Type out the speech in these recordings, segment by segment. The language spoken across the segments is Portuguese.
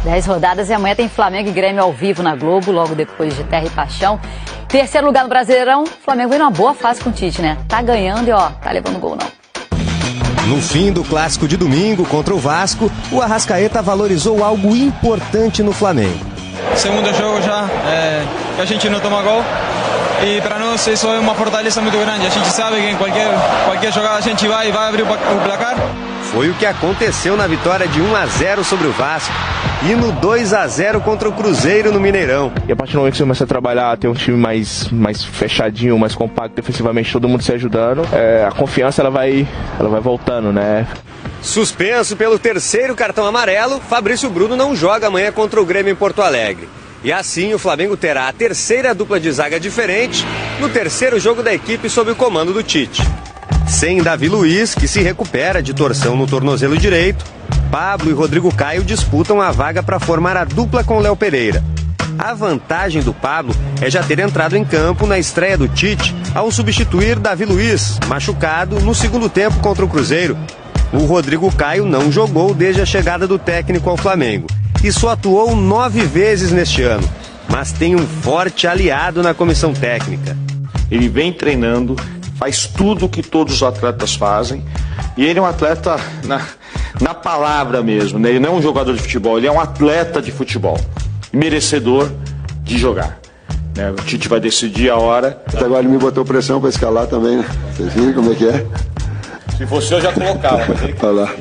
10 rodadas e amanhã tem Flamengo e Grêmio ao vivo na Globo, logo depois de Terra e Paixão. Terceiro lugar no Brasileirão, Flamengo vem numa boa fase com o Tite, né? Tá ganhando e tá levando gol não. No fim do clássico de domingo contra o Vasco, o Arrascaeta valorizou algo importante no Flamengo. Segundo jogo já, que a gente não toma gol. E para nós isso é uma fortaleza muito grande. A gente sabe que em qualquer jogada a gente vai abrir o placar. Foi o que aconteceu na vitória de 1-0 sobre o Vasco e no 2-0 contra o Cruzeiro no Mineirão. E a partir do momento que você começa a trabalhar, ter um time mais fechadinho, mais compacto defensivamente, todo mundo se ajudando, a confiança ela vai voltando, né? Suspenso pelo terceiro cartão amarelo, Fabrício Bruno não joga amanhã contra o Grêmio em Porto Alegre. E assim o Flamengo terá a terceira dupla de zaga diferente no terceiro jogo da equipe sob o comando do Tite. Sem Davi Luiz, que se recupera de torção no tornozelo direito, Pablo e Rodrigo Caio disputam a vaga para formar a dupla com Léo Pereira. A vantagem do Pablo é já ter entrado em campo na estreia do Tite ao substituir Davi Luiz, machucado no segundo tempo contra o Cruzeiro. O Rodrigo Caio não jogou desde a chegada do técnico ao Flamengo e só atuou 9 vezes neste ano, mas tem um forte aliado na comissão técnica. Ele vem treinando, faz tudo o que todos os atletas fazem, e ele é um atleta na palavra mesmo, né? Ele não é um jogador de futebol, ele é um atleta de futebol, merecedor de jogar, né? O Tite vai decidir a hora. Até agora ele me botou pressão para escalar também, né? Vocês viram como é que é? Se fosse eu já colocava, mas ele... Olha lá.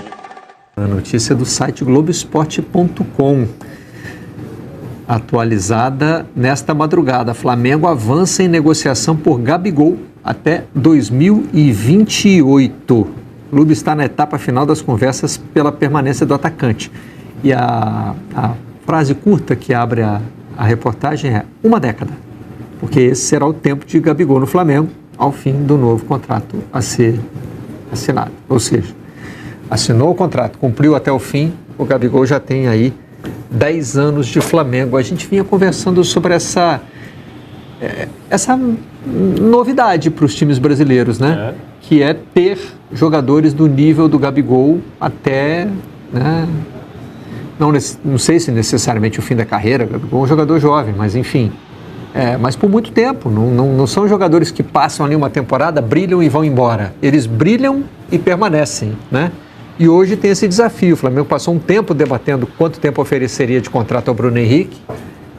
A notícia do site Globoesporte.com, atualizada nesta madrugada. Flamengo avança em negociação por Gabigol até 2028. O clube está na etapa final das conversas pela permanência do atacante. E a frase curta que abre a reportagem é 1 década, porque esse será o tempo de Gabigol no Flamengo ao fim do novo contrato a ser assinado. Ou seja, assinou o contrato, cumpriu até o fim, o Gabigol já tem aí 10 anos de Flamengo. A gente vinha conversando sobre essa novidade para os times brasileiros, né? Que é ter jogadores do nível do Gabigol até, né? Não sei se necessariamente o fim da carreira. O Gabigol é um jogador jovem, mas enfim. Mas por muito tempo, não são jogadores que passam ali uma temporada, brilham e vão embora. Eles brilham e permanecem, né? E hoje tem esse desafio. O Flamengo passou um tempo debatendo quanto tempo ofereceria de contrato ao Bruno Henrique.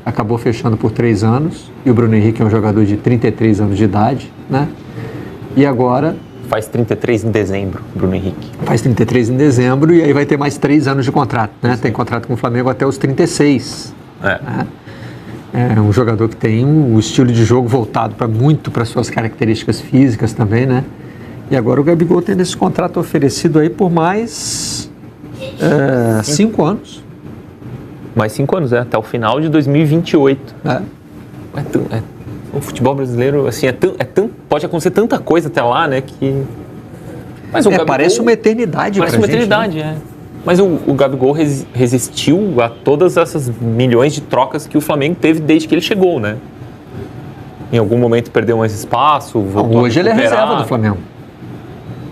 Acabou fechando por 3 anos. E o Bruno Henrique é um jogador de 33 anos de idade, né? E agora... Faz 33 em dezembro, Bruno Henrique. Faz 33 em dezembro e aí vai ter mais 3 anos de contrato, né? Tem contrato com o Flamengo até os 36. Né? É um jogador que tem o estilo de jogo voltado muito para suas características físicas também, né? E agora o Gabigol tendo esse contrato oferecido aí por mais 5 anos. Mais 5 anos, até o final de 2028. O futebol brasileiro, assim, pode acontecer tanta coisa até lá, né, que... Mas o Gabigol, parece uma eternidade pra gente. Parece uma eternidade, né? Mas o Gabigol resistiu a todas essas milhões de trocas que o Flamengo teve desde que ele chegou, né? Em algum momento perdeu mais espaço, voltou hoje ele é reserva do Flamengo.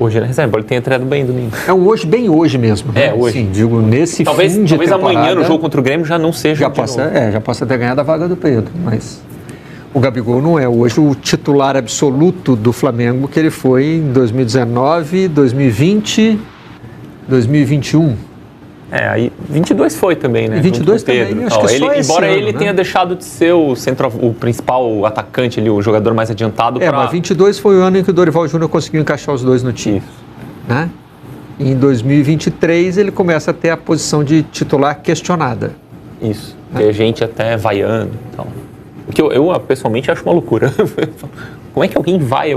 Hoje ele é reserva, ele tem entrado bem domingo. É um hoje bem hoje mesmo. Né? Hoje. Sim, digo, nesse talvez, fim de talvez temporada... amanhã no jogo contra o Grêmio já não seja já possa ter ganhado a vaga do Pedro, mas... O Gabigol não é hoje o titular absoluto do Flamengo que ele foi em 2019, 2020, 2021. Aí 22 foi também, né? 22 também, acho que só esse embora ano, ele tenha deixado de ser o principal atacante ali, o jogador mais adiantado. Mas 22 foi o ano em que o Dorival Júnior conseguiu encaixar os dois no time. Né? E em 2023 ele começa a ter a posição de titular questionada. Isso, tem gente até vaiando e tal. O que eu pessoalmente acho uma loucura. Como é que alguém vai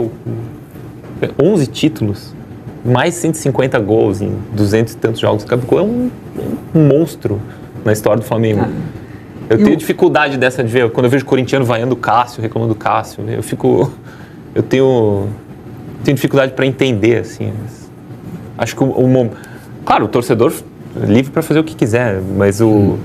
11 títulos, mais 150 gols em 200 e tantos jogos? O Gabigol é um monstro na história do Flamengo. Eu tenho dificuldade dessa de ver, quando eu vejo o corintiano vaiando o Cássio, reclamando do Cássio, eu tenho dificuldade para entender, assim. Acho que claro, o torcedor é livre para fazer o que quiser, mas eu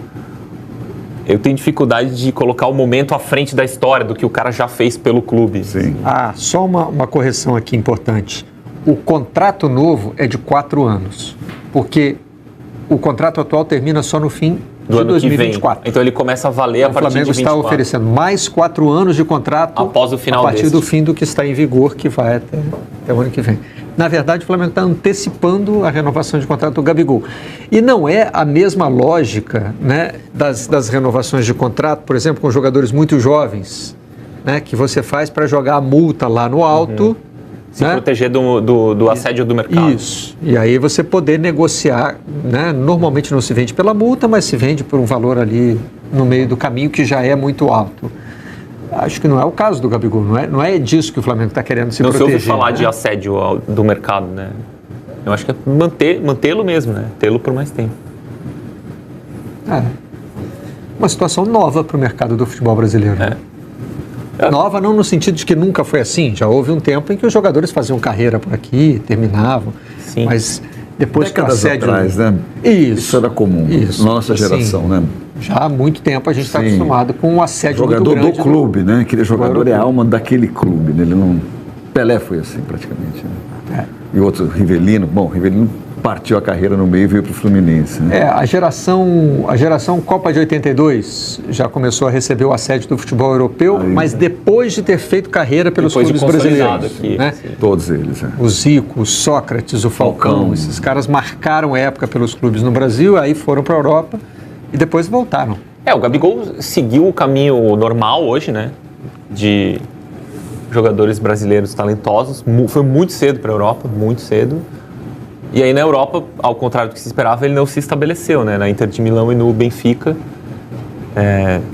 tenho dificuldade de colocar o momento à frente da história do que o cara já fez pelo clube. Sim. Só uma correção aqui importante. O contrato novo é de 4 anos, porque o contrato atual termina só no fim do ano 2024. que vem. Então ele começa a valer a partir de 24. O Flamengo está oferecendo mais 4 anos de contrato após o final a partir deste. do fim do que está em vigor, que vai até o ano que vem. Na verdade, o Flamengo está antecipando a renovação de contrato do Gabigol. E não é a mesma lógica, né, das renovações de contrato, por exemplo, com jogadores muito jovens, né, que você faz para jogar a multa lá no alto. Se proteger do assédio do mercado. Isso. E aí você poder negociar, né? Normalmente não se vende pela multa, mas se vende por um valor ali no meio do caminho que já é muito alto. Acho que não é o caso do Gabigol, não é disso que o Flamengo está querendo se proteger. Não se ouve falar de assédio do mercado, né? Eu acho que é mantê-lo mesmo, né? Tê-lo por mais tempo. É. Uma situação nova para o mercado do futebol brasileiro. Nova não no sentido de que nunca foi assim. Já houve um tempo em que os jogadores faziam carreira por aqui, terminavam. Sim. Mas depois que o assédio... atrás, né? Isso era comum. Isso. Nossa geração, né? Já há muito tempo a gente está acostumado com um assédio muito grande. Jogador do clube, né? Aquele jogador é a alma daquele clube, né? Ele não... Pelé foi assim, praticamente. Né? E outro, Rivelino. Bom, Rivelino partiu a carreira no meio e veio para o Fluminense. Né? A geração Copa de 82 já começou a receber o assédio do futebol europeu, mas depois de ter feito carreira pelos clubes brasileiros. Aqui, né? Todos eles. O Zico, o Sócrates, o Falcão, esses caras marcaram época pelos clubes no Brasil, aí foram para a Europa e depois voltaram. O Gabigol seguiu o caminho normal hoje, né? De jogadores brasileiros talentosos. Foi muito cedo para a Europa, muito cedo. E aí na Europa, ao contrário do que se esperava, ele não se estabeleceu, né? Na Inter de Milão e no Benfica.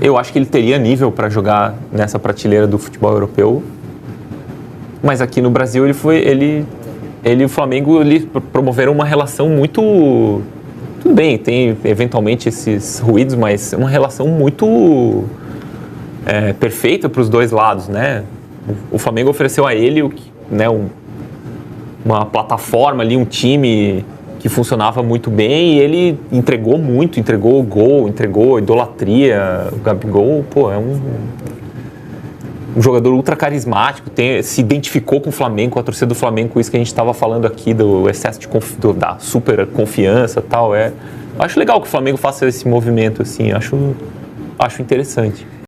Eu acho que ele teria nível para jogar nessa prateleira do futebol europeu. Mas aqui no Brasil ele e o Flamengo promoveram uma relação muito... Tudo bem, tem eventualmente esses ruídos, mas uma relação muito perfeita para os dois lados, né? O Flamengo ofereceu a ele uma plataforma ali, um time que funcionava muito bem e ele entregou muito, entregou o gol, entregou a idolatria. O Gabigol, é um jogador ultra carismático, se identificou com o Flamengo, com a torcida do Flamengo, com isso que a gente estava falando aqui, do excesso da super confiança e tal. Acho legal que o Flamengo faça esse movimento, assim, acho interessante.